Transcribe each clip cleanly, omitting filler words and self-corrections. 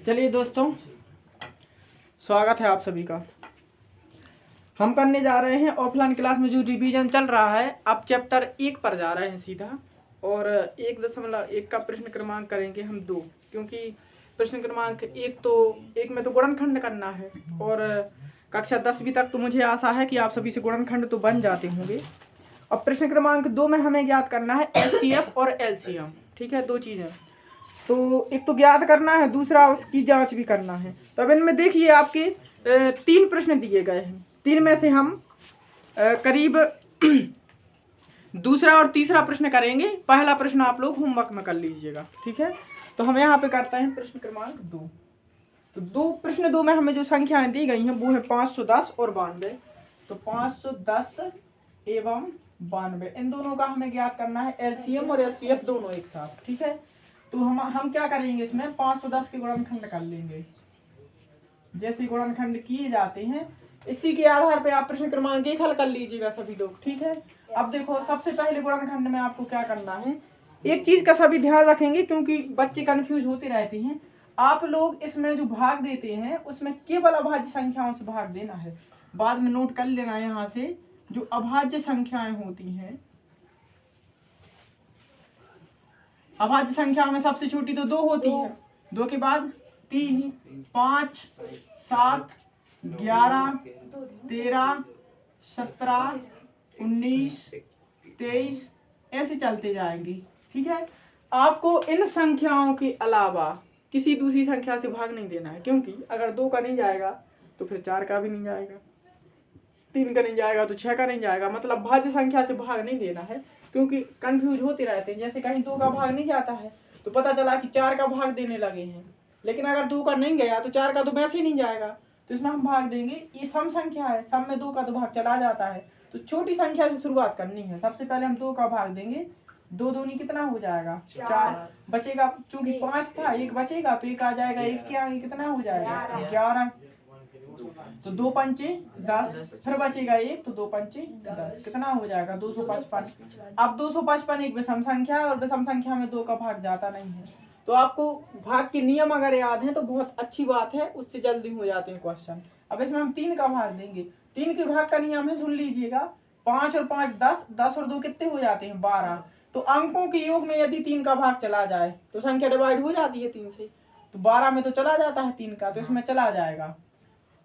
चलिए दोस्तों, स्वागत है आप सभी का। हम करने जा रहे हैं ऑफलाइन क्लास में जो रिवीजन चल रहा है। अब चैप्टर 1 पर जा रहे हैं सीधा, और 1.1 का प्रश्न क्रमांक करेंगे हम 2, क्योंकि प्रश्न क्रमांक 1 में तो गुणनखंड करना है, और कक्षा 10वीं तक तो मुझे आशा है कि आप सभी से गुणनखंड तो बन जाते होंगे। अब प्रश्न क्रमांक 2 में हमें ज्ञात करना है एचसीएफ और एलसीएम। ठीक है, दो चीज़ें, तो एक तो ज्ञात करना है, दूसरा उसकी जांच भी करना है। तो अब इनमें देखिए आपके 3 प्रश्न दिए गए हैं। 3 में से हम करीब दूसरा और तीसरा प्रश्न करेंगे। पहला प्रश्न आप लोग होमवर्क में कर लीजिएगा, ठीक है। तो हम यहाँ पे करते हैं प्रश्न क्रमांक 2। तो प्रश्न 2 में हमें जो संख्याएं दी गई हैं वो है 510 और 92। तो 510 एवं 92, इन दोनों का हमें ज्ञात करना है एलसीएम और एचसीएफ दोनों एक साथ, ठीक है। तो हम क्या करेंगे, इसमें 510 के गुणनखंड कर लेंगे, जैसे गुणनखंड किए जाते हैं इसी के आधार पे आप प्रश्न क्रमांक 1 हल कर लीजिएगा सभी लोग, ठीक है। अब देखो, सबसे पहले गुणनखंड में आपको क्या करना है, एक चीज का सभी ध्यान रखेंगे क्योंकि बच्चे कंफ्यूज होते रहते हैं। आप लोग इसमें जो भाग देते हैं उसमें केवल अभाज्य संख्याओं से भाग देना है। बाद में नोट कर लेना, यहाँ से जो अभाज्य संख्याएं होती हैं, अभाज्य संख्या में सबसे छोटी तो 2 होती है, 2 के बाद 3, 5, 7, 11, 13, 17, 19, 23 ऐसे चलते जाएंगी, ठीक है। आपको इन संख्याओं के अलावा किसी दूसरी संख्या से भाग नहीं देना है, क्योंकि अगर 2 का नहीं जाएगा तो फिर 4 का भी नहीं जाएगा, 3 का नहीं जाएगा तो 6 का नहीं जाएगा। मतलब भाज्य संख्या से भाग नहीं देना है, क्योंकि कंफ्यूज होते रहते हैं। जैसे कहीं 2 का भाग नहीं जाता है तो पता चला कि 4 का भाग देने लगे हैं, लेकिन अगर 2 का नहीं गया तो 4 का तो वैसे ही नहीं जाएगा। तो इसमें हम भाग देंगे, ये सम संख्या है, सम में 2 का तो भाग चला जाता है, तो छोटी संख्या से शुरुआत करनी है। सबसे पहले हम 2 का भाग देंगे, 2 दूनी कितना हो जाएगा, 4 बचेगा, चूंकि 5 था 1 बचेगा तो 1 आ जाएगा, 1 के आगे कितना हो जाएगा 11, तो 2 पंचे 10, फिर बचेगा 1 तो 2 पंचे 10, कितना हो जाएगा 255। अब 255 एक विषम संख्या है, और विषम संख्या में 2 का भाग जाता नहीं है। तो आपको भाग के नियम अगर याद है तो बहुत अच्छी बात है, उससे जल्दी हो जाते हैं क्वेश्चन। अब इसमें हम 3 का भाग देंगे। 3 के भाग का नियम है, सुन लीजिएगा, 5 और 5 10, 10 और 2 कितने हो जाते हैं 12। तो अंकों के योग में यदि 3 का भाग चला जाए तो संख्या डिवाइड हो जाती है 3 से, तो 12 में तो चला जाता है 3 का, तो इसमें चला जाएगा।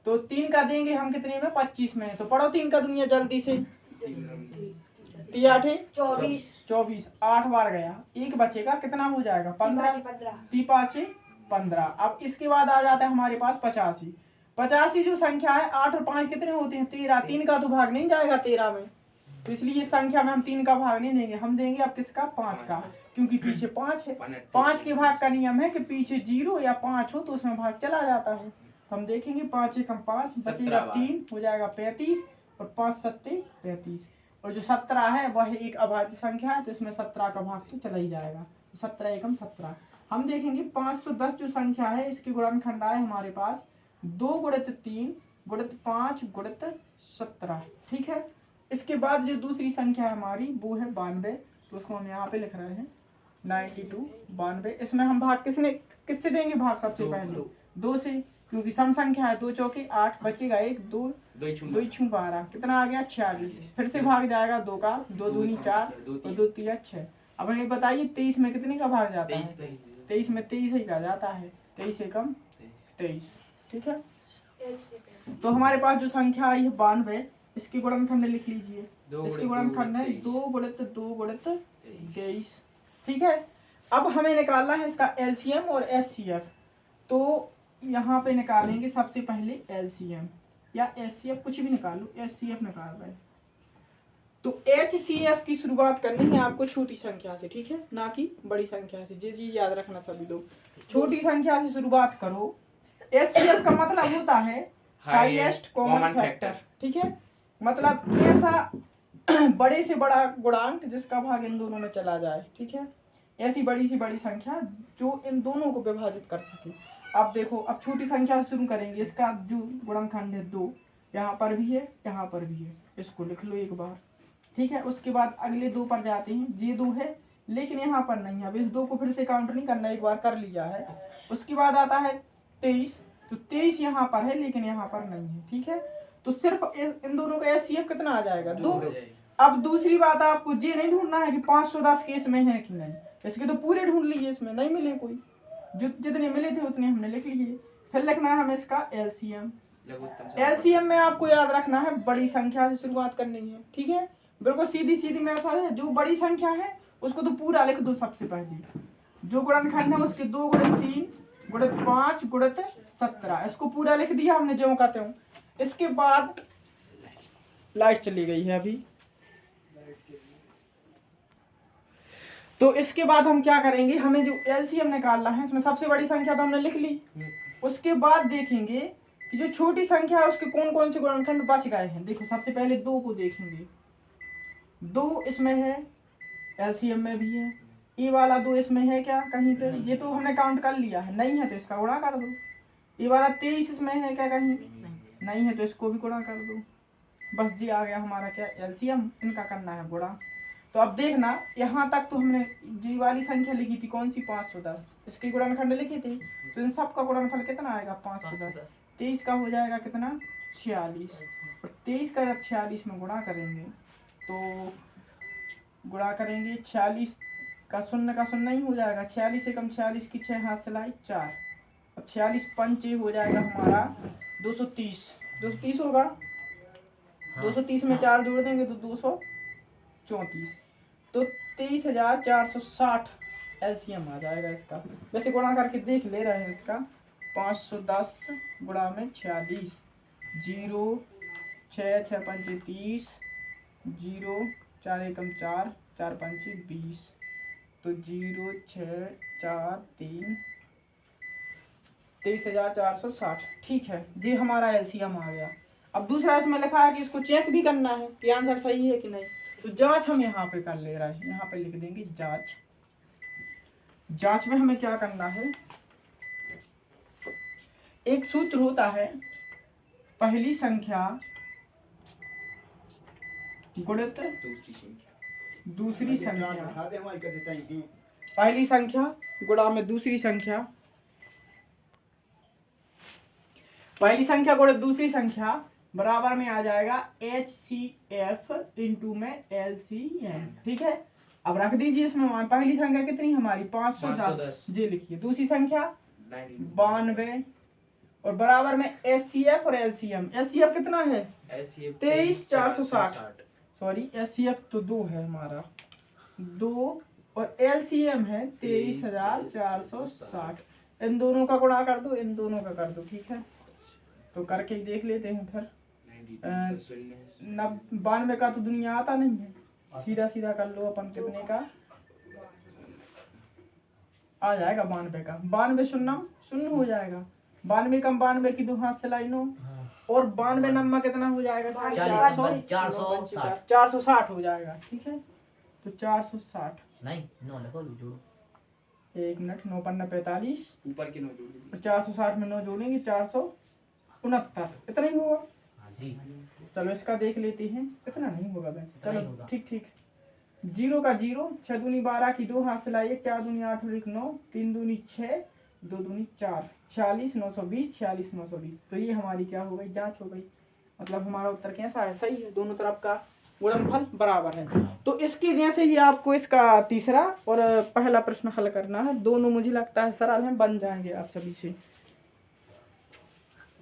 तो 3 का देंगे हम कितने में, 25 में। तो पढ़ो 3 का दुनिया जल्दी से, 3 8 24, 8 बार गया, 1 बचेगा, कितना हो जाएगा 15, 3 5 15। अब इसके बाद आ जाता है हमारे पास 85। 85 जो संख्या है, 8 और 5 कितने होते हैं 13, 3 का तो भाग नहीं जाएगा 13 में, तो इसलिए इस संख्या में हम 3 का भाग नहीं देंगे, हम देंगे अब किसका, 5 का, क्योंकि पीछे 5 है। 5 के भाग का नियम है कि पीछे 0 या 5 हो तो उसमें भाग चला जाता है। तो हम देखेंगे 5 एकम 5, बचेगा 3, हो जाएगा 35, और 5 सत्ते 35, और जो 17 है वह एक अभाज्य संख्या है, तो इसमें 17 का भाग तो चला ही जाएगा, तो 17 एकम 17। हम देखेंगे 510 जो संख्या है, इसके गुणनखंड आए हमारे पास 2 गुणित 3 गुणित 5 गुणित 17, ठीक है। इसके बाद जो दूसरी संख्या है हमारी वो है 92, तो उसको हम यहाँ पे लिख रहे हैं 92, 92। इसमें हम भाग किससे देंगे, भाग सबसे पहले 2 से, क्योंकि सम संख्या है, 2 चौके 8, बचेगा 1, 2 2 12, कितना आ गया 46। फिर से भाग जाएगा 2 का, 2 दूनी 4 और 2 3 6। अब हमें बताइए 23 में कितने का भाग जाता है, 23 में 23 ही का जाता है, 23 एकम 23, ठीक है। तो हमारे पास जो संख्या आई है 92, इसके गुणनखंड लिख लीजिए, इसके गुणनखंड है 2 गुणित 2 गुणित 23, ठीक है। अब हमें निकालना है इसका एलसीएम और एचसीएफ। तो यहाँ पे निकालेंगे सबसे पहले एलसीएम या एचसीएफ, कुछ भी निकालो, एचसीएफ निकाल रहे हैं। तो एचसीएफ की शुरुआत करनी है आपको छोटी संख्या से, ठीक है, ना कि बड़ी संख्या से। ये चीज याद रखना सभी लोग, छोटी संख्या से शुरुआत करो। एचसीएफ का मतलब होता है हाईएस्ट कॉमन फैक्टर, ठीक है, मतलब ऐसा बड़े से बड़ा गुणांक जिसका भाग इन दोनों में चला जाए, ठीक है, ऐसी बड़ी से बड़ी संख्या जो इन दोनों को विभाजित कर सके। अब देखो, अब छोटी संख्या से शुरू करेंगे। इसका जो गुणनखंड है 2, यहाँ पर भी है, यहाँ पर भी है, इसको लिख लो एक बार, ठीक है। उसके बाद अगले 2 पर जाते हैं, ये 2 है लेकिन यहाँ पर नहीं है, अब इस 2 को फिर से काउंट नहीं करना, एक बार कर लिया है। उसके बाद आता है 23, तो 23 यहाँ पर है लेकिन यहाँ पर नहीं है, ठीक है। तो सिर्फ इन दोनों का एचसीएफ कितना आ जाएगा? 2। अब दूसरी बात, आपको ये नहीं ढूंढना है कि 510 के इसमें है कि नहीं, इसके तो पूरे ढूंढ लिए, इसमें नहीं मिले कोई, जो जितने मिले थे उतने हमने लिख लिए। फिर लिखना है हमें इसका एलसीएम। एलसीएम में आपको याद रखना है बड़ी संख्या से शुरुआत करनी है, ठीक है, बिल्कुल सीधी सीधी मेथड है। जो बड़ी संख्या है उसको तो पूरा लिख दो सबसे पहले, जो गुणनखंड है उसके 2 गुणित 3 गुणित 5 गुणित 17, इसको पूरा लिख दिया हमने जो कहते हो। इसके बाद लाइट चली गई है अभी, तो इसके बाद हम क्या करेंगे, हमें जो एलसीएम निकालना है इसमें सबसे बड़ी संख्या तो हमने लिख ली, उसके बाद देखेंगे कि जो छोटी संख्या है उसके कौन कौन से गुणनखंड बच गए हैं। देखो सबसे पहले 2 को देखेंगे, 2 इसमें है, एलसीएम में भी है, ये वाला 2 इसमें है क्या कहीं पे? ये तो हमने काउंट कर लिया है, नहीं है तो इसका गुणा कर दो। ये वाला 23 इसमें है क्या कहीं? नहीं है तो इसको भी गुणा कर दो। बस जी आ गया हमारा क्या एलसीएम, इनका करना है गुणा। तो अब देखना यहाँ तक तो हमने जी वाली संख्या लिखी थी कौन सी? 510, इसके गुणनखंड लिखे थे, तो इन सब का गुणनफल कितना आएगा? 510। 23 का हो जाएगा कितना? 46। और 23 का जब 46 में गुणा करेंगे तो गुणा करेंगे 46 का 0 का 0 ही हो जाएगा, 46 से कम 46 की 6 हाथ सिलाई 4। अब 46 पंच हो जाएगा हमारा 230, 230 होगा, 230 में 4 जोड़ देंगे तो 234, तो 23,460 एलसीएम आ जाएगा इसका। वैसे गुणा करके देख ले रहे हैं इसका, 510 गुणा में 46, 0 6 6 5 30, 0 4 एकम 4 4 5 20, तो 0 6 4 3 23,460, ठीक है जी, हमारा एलसीएम आ गया। अब दूसरा इसमें लिखा है कि इसको चेक भी करना है कि आंसर सही है कि नहीं, तो जांच हम यहाँ पे कर ले रहे हैं, यहाँ पे लिख देंगे जांच। जांच में हमें क्या करना है, एक सूत्र होता है पहली संख्या गुणित दूसरी संख्या, पहली संख्या गुणा में दूसरी संख्या, पहली संख्या गुणित दूसरी संख्या बराबर में आ जाएगा HCF इंटू में LCM, ठीक है। अब रख दीजिए इसमें पहली संख्या कितनी हमारी? 510, जी लिखिए। दूसरी संख्या 92 और बराबर में HCF और LCM। HCF कितना है? 23,460, सॉरी HCF तो 2 है हमारा, 2 और LCM है 23,460। इन दोनों का गुणा कर दो, इन दोनों का कर दो, ठीक है। तो करके देख लेते हैं फिर। 92 का तो दुनिया आता नहीं है, सीधा सीधा कर लो अपन, कितने का आ जाएगा? 92 का 92 शून्य शून्य हो जाएगा, 92 कम 92 की 2 हाथ सिलाई 9, और 92 नम्मा कितना हो जाएगा? 460 हो जाएगा, ठीक है। तो 460 नहीं 9 लिखो, जोड़ो 1 मिनट, 9 पन्ना 45, ऊपर के 9 जोड़ेंगे, 460 में 9 जोड़ेंगे 469, इतना ही होगा जी। चलो इसका देख लेते हैं, इतना नहीं होगा वैसे, चलो ठीक ठीक। 0 का 0, 6 दूनी 12 की 2 हाथ सिलाई, 4 दूनी 8 और 1 9, 3 दूनी 6, 2 दूनी 4, 46 920, 46 920। तो ये हमारी क्या हो गई? जांच हो गई। मतलब हमारा उत्तर कैसा है? सही है, दोनों तरफ का गुणनफल बराबर है। तो इसके जैसे ही आपको इसका तीसरा और पहला प्रश्न हल करना है, दोनों मुझे लगता है सरल हैं, बन जाएंगे आप सभी से।